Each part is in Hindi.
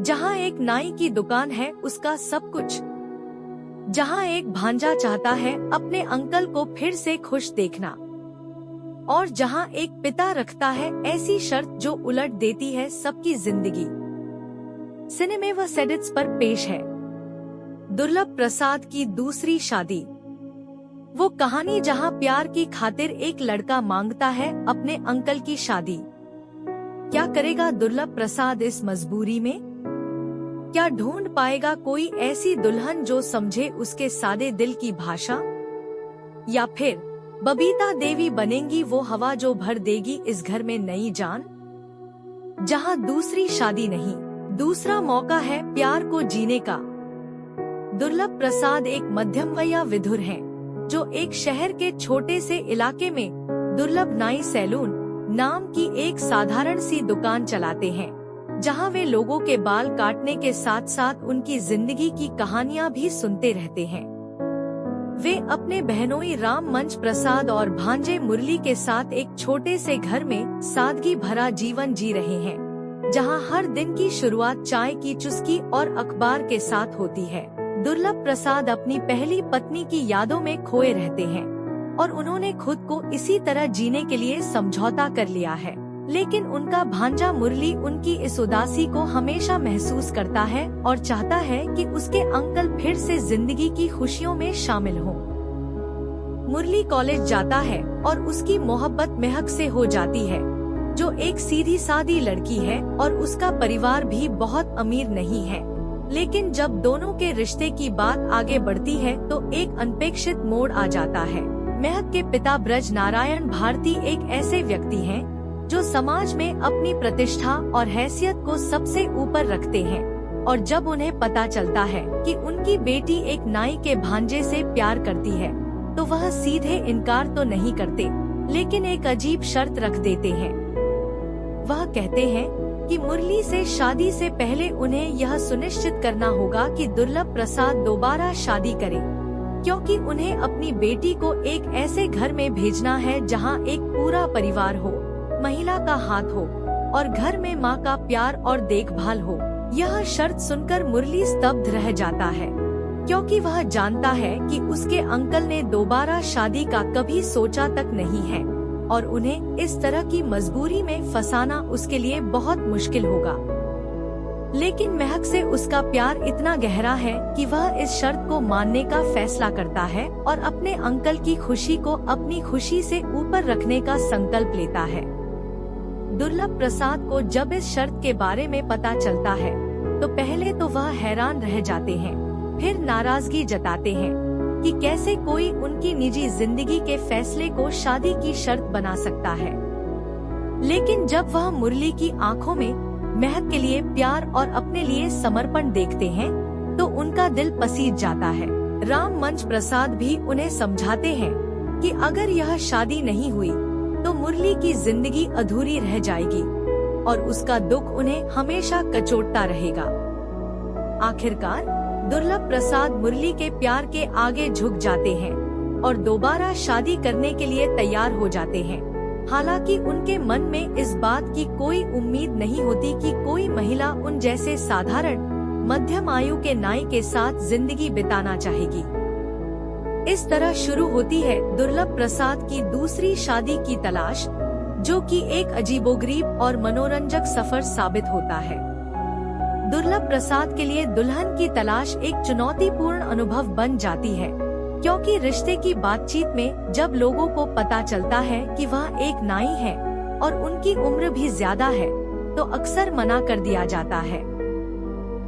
जहाँ एक नाई की दुकान है उसका सब कुछ, जहाँ एक भांजा चाहता है अपने अंकल को फिर से खुश देखना, और जहाँ एक पिता रखता है ऐसी शर्त जो उलट देती है सबकी जिंदगी। सिनेमेवा सेडिट्स पर पेश है दुर्लभ प्रसाद की दूसरी शादी। वो कहानी जहाँ प्यार की खातिर एक लड़का मांगता है अपने अंकल की शादी। क्या करेगा दुर्लभ प्रसाद इस मजबूरी में? क्या ढूंढ पाएगा कोई ऐसी दुल्हन जो समझे उसके सादे दिल की भाषा? या फिर बबीता देवी बनेंगी वो हवा जो भर देगी इस घर में नई जान? जहां दूसरी शादी नहीं, दूसरा मौका है प्यार को जीने का। दुर्लभ प्रसाद एक मध्यम वयस्क विधुर हैं, जो एक शहर के छोटे से इलाके में दुर्लभ नाई सैलून नाम की एक साधारण सी दुकान चलाते हैं, जहां वे लोगों के बाल काटने के साथ साथ उनकी जिंदगी की कहानियां भी सुनते रहते हैं। वे अपने बहनोई राम मंच प्रसाद और भांजे मुरली के साथ एक छोटे से घर में सादगी भरा जीवन जी रहे हैं, जहां हर दिन की शुरुआत चाय की चुस्की और अखबार के साथ होती है। दुर्लभ प्रसाद अपनी पहली पत्नी की यादों में खोए रहते हैं और उन्होंने खुद को इसी तरह जीने के लिए समझौता कर लिया है। लेकिन उनका भांजा मुरली उनकी इस उदासी को हमेशा महसूस करता है और चाहता है कि उसके अंकल फिर से जिंदगी की खुशियों में शामिल हों। मुरली कॉलेज जाता है और उसकी मोहब्बत महक से हो जाती है, जो एक सीधी सादी लड़की है और उसका परिवार भी बहुत अमीर नहीं है। लेकिन जब दोनों के रिश्ते की बात आगे बढ़ती है तो एक अनपेक्षित मोड़ आ जाता है। महक के पिता ब्रज नारायण भारती एक ऐसे व्यक्ति हैं जो समाज में अपनी प्रतिष्ठा और हैसियत को सबसे ऊपर रखते हैं, और जब उन्हें पता चलता है कि उनकी बेटी एक नाई के भांजे से प्यार करती है तो वह सीधे इनकार तो नहीं करते, लेकिन एक अजीब शर्त रख देते हैं। वह कहते हैं कि मुरली से शादी से पहले उन्हें यह सुनिश्चित करना होगा कि दुर्लभ प्रसाद दोबारा शादी करे, क्योंकि उन्हें अपनी बेटी को एक ऐसे घर में भेजना है जहां एक पूरा परिवार हो, महिला का हाथ हो और घर में माँ का प्यार और देखभाल हो। यह शर्त सुनकर मुरली स्तब्ध रह जाता है, क्योंकि वह जानता है कि उसके अंकल ने दोबारा शादी का कभी सोचा तक नहीं है और उन्हें इस तरह की मजबूरी में फंसाना उसके लिए बहुत मुश्किल होगा। लेकिन महक से उसका प्यार इतना गहरा है कि वह इस शर्त को मानने का फैसला करता है और अपने अंकल की खुशी को अपनी खुशी से ऊपर रखने का संकल्प लेता है। दुर्लभ प्रसाद को जब इस शर्त के बारे में पता चलता है तो पहले तो वह हैरान रह जाते हैं, फिर नाराजगी जताते हैं कि कैसे कोई उनकी निजी जिंदगी के फैसले को शादी की शर्त बना सकता है। लेकिन जब वह मुरली की आंखों में महक के लिए प्यार और अपने लिए समर्पण देखते हैं तो उनका दिल पसीज जाता है। राम मंच प्रसाद भी उन्हें समझाते हैं कि अगर यह शादी नहीं हुई तो मुरली की जिंदगी अधूरी रह जाएगी और उसका दुख उन्हें हमेशा कचोटता रहेगा। आखिरकार दुर्लभ प्रसाद मुरली के प्यार के आगे झुक जाते हैं और दोबारा शादी करने के लिए तैयार हो जाते हैं। हालांकि उनके मन में इस बात की कोई उम्मीद नहीं होती कि कोई महिला उन जैसे साधारण मध्यम आयु के नाई के साथ जिंदगी बिताना चाहेगी। इस तरह शुरू होती है दुर्लभ प्रसाद की दूसरी शादी की तलाश, जो कि एक अजीबोगरीब और मनोरंजक सफर साबित होता है। दुर्लभ प्रसाद के लिए दुल्हन की तलाश एक चुनौतीपूर्ण अनुभव बन जाती है, क्योंकि रिश्ते की बातचीत में जब लोगों को पता चलता है कि वह एक नाई है और उनकी उम्र भी ज्यादा है तो अक्सर मना कर दिया जाता है।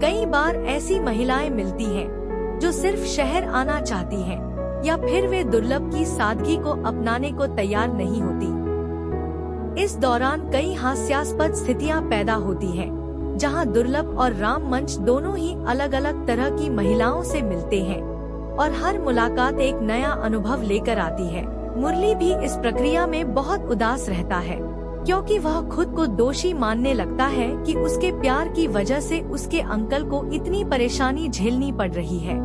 कई बार ऐसी महिलाएं मिलती हैं जो सिर्फ शहर आना चाहती हैं, या फिर वे दुर्लभ की सादगी को अपनाने को तैयार नहीं होती। इस दौरान कई हास्यास्पद स्थितियां पैदा होती हैं, जहां दुर्लभ और राम मंच दोनों ही अलग अलग तरह की महिलाओं से मिलते हैं और हर मुलाकात एक नया अनुभव लेकर आती है। मुरली भी इस प्रक्रिया में बहुत उदास रहता है, क्योंकि वह खुद को दोषी मानने लगता है कि उसके प्यार की वजह से उसके अंकल को इतनी परेशानी झेलनी पड़ रही है।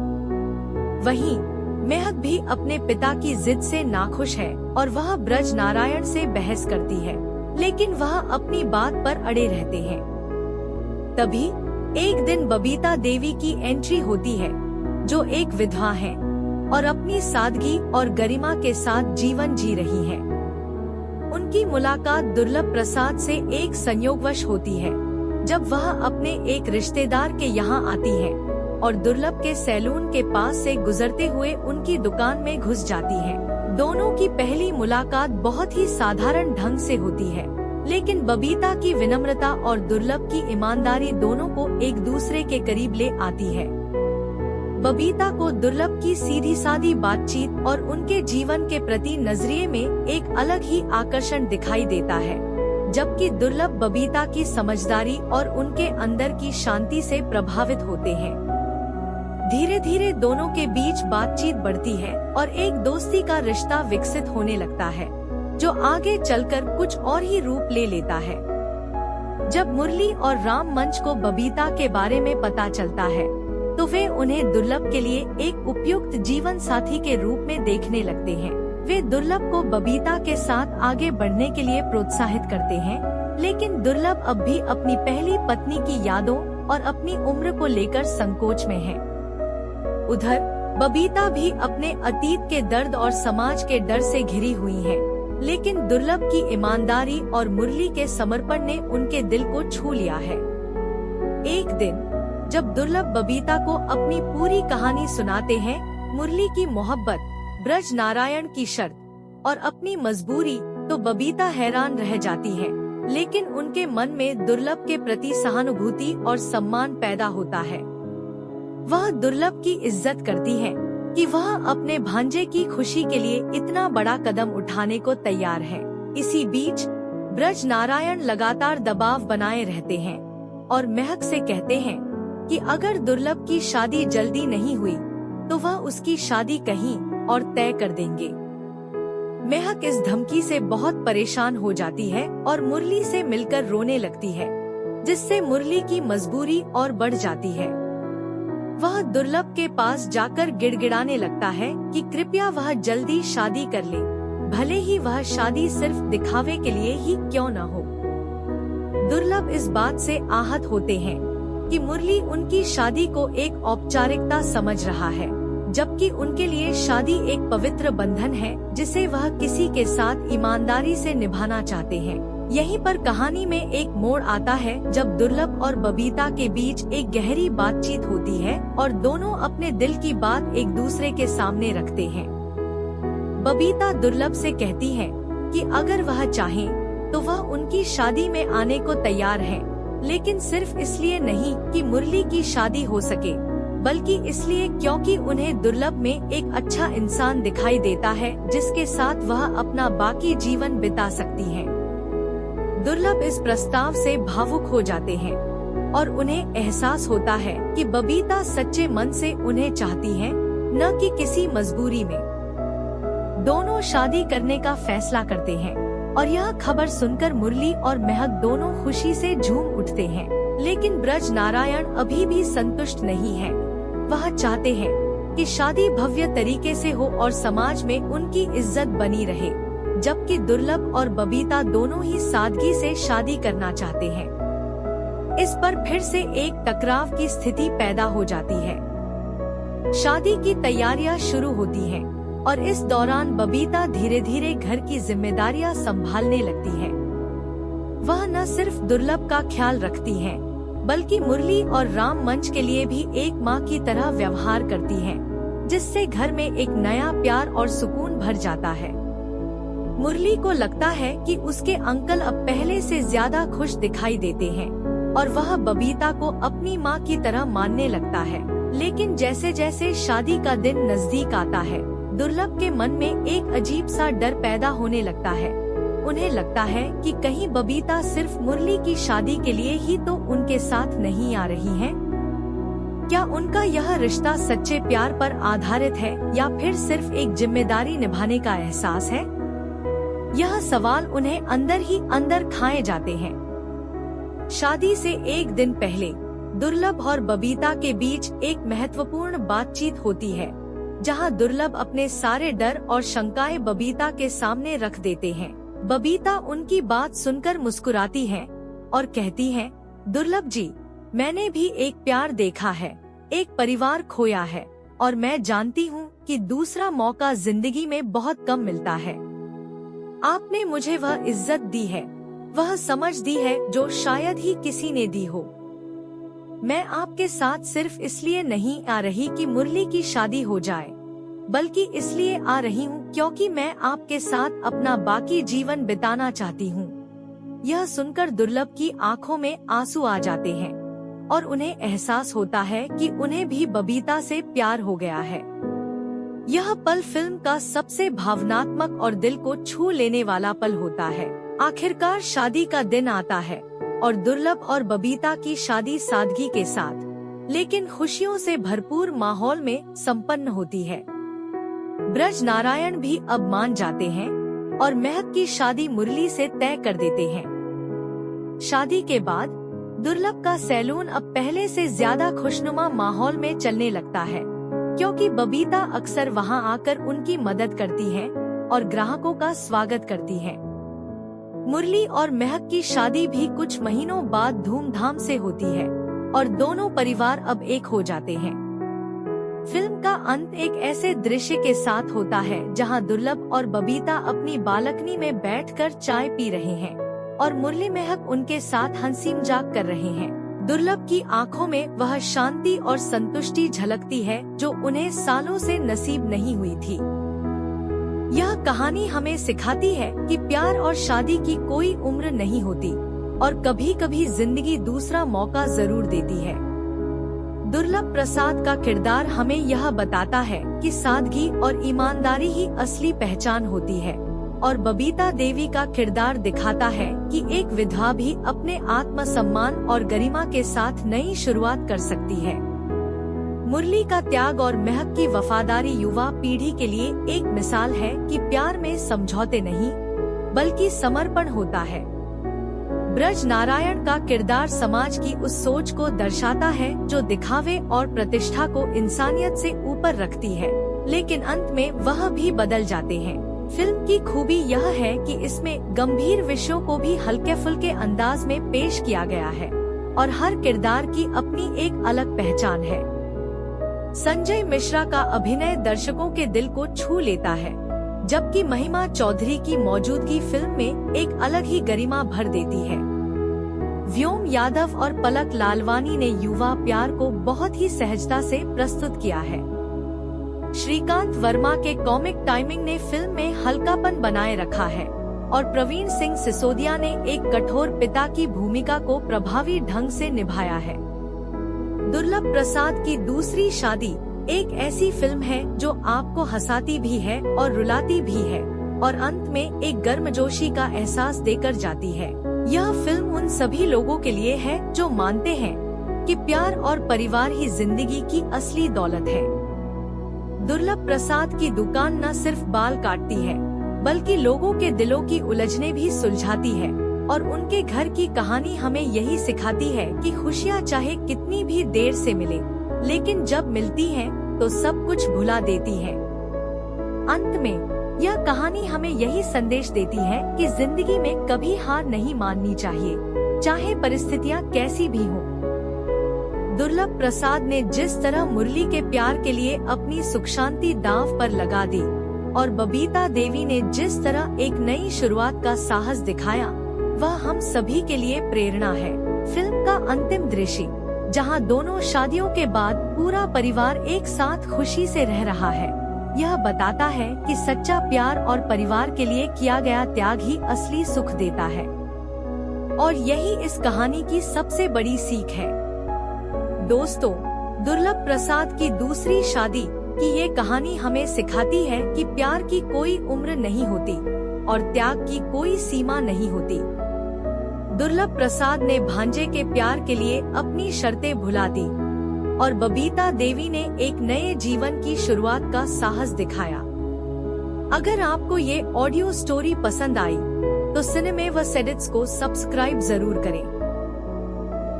वहीं महक भी अपने पिता की जिद से नाखुश है और वह ब्रज नारायण से बहस करती है, लेकिन वह अपनी बात पर अड़े रहते हैं। तभी एक दिन बबीता देवी की एंट्री होती है, जो एक विधवा है और अपनी सादगी और गरिमा के साथ जीवन जी रही है। उनकी मुलाकात दुर्लभ प्रसाद से एक संयोगवश होती है, जब वह अपने एक रिश्तेदार के यहाँ आती है और दुर्लभ के सैलून के पास से गुजरते हुए उनकी दुकान में घुस जाती है। दोनों की पहली मुलाकात बहुत ही साधारण ढंग से होती है, लेकिन बबीता की विनम्रता और दुर्लभ की ईमानदारी दोनों को एक दूसरे के करीब ले आती है। बबीता को दुर्लभ की सीधी सादी बातचीत और उनके जीवन के प्रति नजरिए में एक अलग ही आकर्षण दिखाई देता है, जबकि दुर्लभ बबीता की समझदारी और उनके अंदर की शांति से प्रभावित होते हैं। धीरे धीरे दोनों के बीच बातचीत बढ़ती है और एक दोस्ती का रिश्ता विकसित होने लगता है, जो आगे चलकर कुछ और ही रूप ले लेता है। जब मुरली और राम मंच को बबीता के बारे में पता चलता है, तो वे उन्हें दुर्लभ के लिए एक उपयुक्त जीवन साथी के रूप में देखने लगते हैं। वे दुर्लभ को बबीता के साथ आगे बढ़ने के लिए प्रोत्साहित करते हैं, लेकिन दुर्लभ अब भी अपनी पहली पत्नी की यादों और अपनी उम्र को लेकर संकोच में है। उधर बबीता भी अपने अतीत के दर्द और समाज के डर से घिरी हुई है, लेकिन दुर्लभ की ईमानदारी और मुरली के समर्पण ने उनके दिल को छू लिया है। एक दिन जब दुर्लभ बबीता को अपनी पूरी कहानी सुनाते हैं, मुरली की मोहब्बत, ब्रज नारायण की शर्त और अपनी मजबूरी, तो बबीता हैरान रह जाती है, लेकिन उनके मन में दुर्लभ के प्रति सहानुभूति और सम्मान पैदा होता है। वह दुर्लभ की इज्जत करती है कि वह अपने भांजे की खुशी के लिए इतना बड़ा कदम उठाने को तैयार है। इसी बीच ब्रज नारायण लगातार दबाव बनाए रहते हैं और महक से कहते हैं कि अगर दुर्लभ की शादी जल्दी नहीं हुई तो वह उसकी शादी कहीं और तय कर देंगे। महक इस धमकी से बहुत परेशान हो जाती है और मुरली से मिलकर रोने लगती है, जिससे मुरली की मजबूरी और बढ़ जाती है। वह दुर्लभ के पास जाकर गिड़गिड़ाने लगता है कि कृपया वह जल्दी शादी कर ले, भले ही वह शादी सिर्फ दिखावे के लिए ही क्यों न हो। दुर्लभ इस बात से आहत होते हैं कि मुरली उनकी शादी को एक औपचारिकता समझ रहा है, जबकि उनके लिए शादी एक पवित्र बंधन है जिसे वह किसी के साथ ईमानदारी से निभाना चाहते हैं। यहीं पर कहानी में एक मोड़ आता है, जब दुर्लभ और बबीता के बीच एक गहरी बातचीत होती है और दोनों अपने दिल की बात एक दूसरे के सामने रखते हैं। बबीता दुर्लभ से कहती है कि अगर वह चाहे तो वह उनकी शादी में आने को तैयार है, लेकिन सिर्फ इसलिए नहीं कि मुरली की शादी हो सके, बल्कि इसलिए क्योंकि उन्हें दुर्लभ में एक अच्छा इंसान दिखाई देता है जिसके साथ वह अपना बाकी जीवन बिता सकती है। दुर्लभ इस प्रस्ताव से भावुक हो जाते हैं और उन्हें एहसास होता है कि बबीता सच्चे मन से उन्हें चाहती है, न कि किसी मजबूरी में। दोनों शादी करने का फैसला करते हैं और यह खबर सुनकर मुरली और महक दोनों खुशी से झूम उठते हैं। लेकिन ब्रज नारायण अभी भी संतुष्ट नहीं है। वह चाहते हैं कि शादी भव्य तरीके से हो और समाज में उनकी इज्जत बनी रहे, जबकि दुर्लभ और बबीता दोनों ही सादगी से शादी करना चाहते हैं। इस पर फिर से एक टकराव की स्थिति पैदा हो जाती है। शादी की तैयारियां शुरू होती हैं और इस दौरान बबीता धीरे धीरे घर की जिम्मेदारियां संभालने लगती है। वह न सिर्फ दुर्लभ का ख्याल रखती है, बल्कि मुरली और राम मंच के लिए भी एक माँ की तरह व्यवहार करती है, जिससे घर में एक नया प्यार और सुकून भर जाता है। मुरली को लगता है कि उसके अंकल अब पहले से ज्यादा खुश दिखाई देते हैं और वह बबीता को अपनी माँ की तरह मानने लगता है। लेकिन जैसे जैसे शादी का दिन नजदीक आता है, दुर्लभ के मन में एक अजीब सा डर पैदा होने लगता है। उन्हें लगता है कि कहीं बबीता सिर्फ मुरली की शादी के लिए ही तो उनके साथ नहीं आ रही है। क्या उनका यह रिश्ता सच्चे प्यार पर आधारित है या फिर सिर्फ एक जिम्मेदारी निभाने का एहसास है? यह सवाल उन्हें अंदर ही अंदर खाए जाते हैं। शादी से एक दिन पहले दुर्लभ और बबीता के बीच एक महत्वपूर्ण बातचीत होती है, जहां दुर्लभ अपने सारे डर और शंकाएं बबीता के सामने रख देते हैं। बबीता उनकी बात सुनकर मुस्कुराती है और कहती है, दुर्लभ जी, मैंने भी एक प्यार देखा है, एक परिवार खोया है, और मैं जानती हूँ कि दूसरा मौका जिंदगी में बहुत कम मिलता है। आपने मुझे वह इज्जत दी है, वह समझ दी है जो शायद ही किसी ने दी हो। मैं आपके साथ सिर्फ इसलिए नहीं आ रही कि मुरली की शादी हो जाए, बल्कि इसलिए आ रही हूँ क्योंकि मैं आपके साथ अपना बाकी जीवन बिताना चाहती हूँ। यह सुनकर दुर्लभ की आंखों में आंसू आ जाते हैं और उन्हें एहसास होता है कि उन्हें भी बबीता से प्यार हो गया है। यह पल फिल्म का सबसे भावनात्मक और दिल को छू लेने वाला पल होता है। आखिरकार शादी का दिन आता है और दुर्लभ और बबीता की शादी सादगी के साथ लेकिन खुशियों से भरपूर माहौल में संपन्न होती है। ब्रज नारायण भी अब मान जाते हैं और महक की शादी मुरली से तय कर देते हैं। शादी के बाद दुर्लभ का सैलून अब पहले से ज्यादा खुशनुमा माहौल में चलने लगता है, क्योंकि बबीता अक्सर वहां आकर उनकी मदद करती है और ग्राहकों का स्वागत करती है। मुरली और महक की शादी भी कुछ महीनों बाद धूमधाम से होती है और दोनों परिवार अब एक हो जाते हैं। फिल्म का अंत एक ऐसे दृश्य के साथ होता है जहां दुर्लभ और बबीता अपनी बालकनी में बैठकर चाय पी रहे हैं और मुरली महक उनके साथ हंसी मजाक कर रहे हैं। दुर्लभ की आंखों में वह शांति और संतुष्टि झलकती है जो उन्हें सालों से नसीब नहीं हुई थी। यह कहानी हमें सिखाती है कि प्यार और शादी की कोई उम्र नहीं होती और कभी कभी जिंदगी दूसरा मौका जरूर देती है। दुर्लभ प्रसाद का किरदार हमें यह बताता है कि सादगी और ईमानदारी ही असली पहचान होती है, और बबीता देवी का किरदार दिखाता है कि एक विधवा भी अपने आत्मसम्मान और गरिमा के साथ नई शुरुआत कर सकती है। मुरली का त्याग और महक की वफादारी युवा पीढ़ी के लिए एक मिसाल है कि प्यार में समझौते नहीं बल्कि समर्पण होता है। ब्रज नारायण का किरदार समाज की उस सोच को दर्शाता है जो दिखावे और प्रतिष्ठा को इंसानियत से ऊपर रखती है, लेकिन अंत में वह भी बदल जाते हैं। फिल्म की खूबी यह है कि इसमें गंभीर विषयों को भी हल्के फुल्के अंदाज में पेश किया गया है और हर किरदार की अपनी एक अलग पहचान है। संजय मिश्रा का अभिनय दर्शकों के दिल को छू लेता है, जबकि महिमा चौधरी की मौजूदगी फिल्म में एक अलग ही गरिमा भर देती है। व्योम यादव और पलक लालवानी ने युवा प्यार को बहुत ही सहजता से प्रस्तुत किया है। श्रीकांत वर्मा के कॉमिक टाइमिंग ने फिल्म में हल्कापन बनाए रखा है और प्रवीण सिंह सिसोदिया ने एक कठोर पिता की भूमिका को प्रभावी ढंग से निभाया है। दुर्लभ प्रसाद की दूसरी शादी एक ऐसी फिल्म है जो आपको हंसाती भी है और रुलाती भी है और अंत में एक गर्मजोशी का एहसास देकर जाती है। यह फिल्म उन सभी लोगों के लिए है जो मानते हैं कि प्यार और परिवार ही जिंदगी की असली दौलत है। दुर्लभ प्रसाद की दुकान न सिर्फ बाल काटती है बल्कि लोगों के दिलों की उलझने भी सुलझाती है, और उनके घर की कहानी हमें यही सिखाती है कि खुशियाँ चाहे कितनी भी देर से मिले, लेकिन जब मिलती हैं तो सब कुछ भुला देती है। अंत में यह कहानी हमें यही संदेश देती है कि जिंदगी में कभी हार नहीं माननी चाहिए, चाहे परिस्थितियाँ कैसी भी हों। दुर्लभ प्रसाद ने जिस तरह मुरली के प्यार के लिए अपनी सुख शांति दांव पर लगा दी और बबीता देवी ने जिस तरह एक नई शुरुआत का साहस दिखाया, वह हम सभी के लिए प्रेरणा है। फिल्म का अंतिम दृश्य, जहां दोनों शादियों के बाद पूरा परिवार एक साथ खुशी से रह रहा है, यह बताता है कि सच्चा प्यार और परिवार के लिए किया गया त्याग ही असली सुख देता है। और यही इस कहानी की सबसे बड़ी सीख है। दोस्तों, दुर्लभ प्रसाद की दूसरी शादी की ये कहानी हमें सिखाती है कि प्यार की कोई उम्र नहीं होती और त्याग की कोई सीमा नहीं होती। दुर्लभ प्रसाद ने भांजे के प्यार के लिए अपनी शर्तें भुला दी और बबीता देवी ने एक नए जीवन की शुरुआत का साहस दिखाया। अगर आपको ये ऑडियो स्टोरी पसंद आई तो सिनेमेवस एडिट्स को सब्सक्राइब जरूर करें,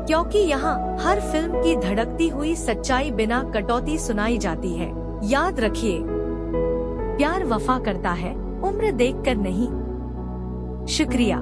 क्योंकि यहाँ हर फिल्म की धड़कती हुई सच्चाई बिना कटौती सुनाई जाती है। याद रखिए, प्यार वफा करता है, उम्र देखकर नहीं। शुक्रिया।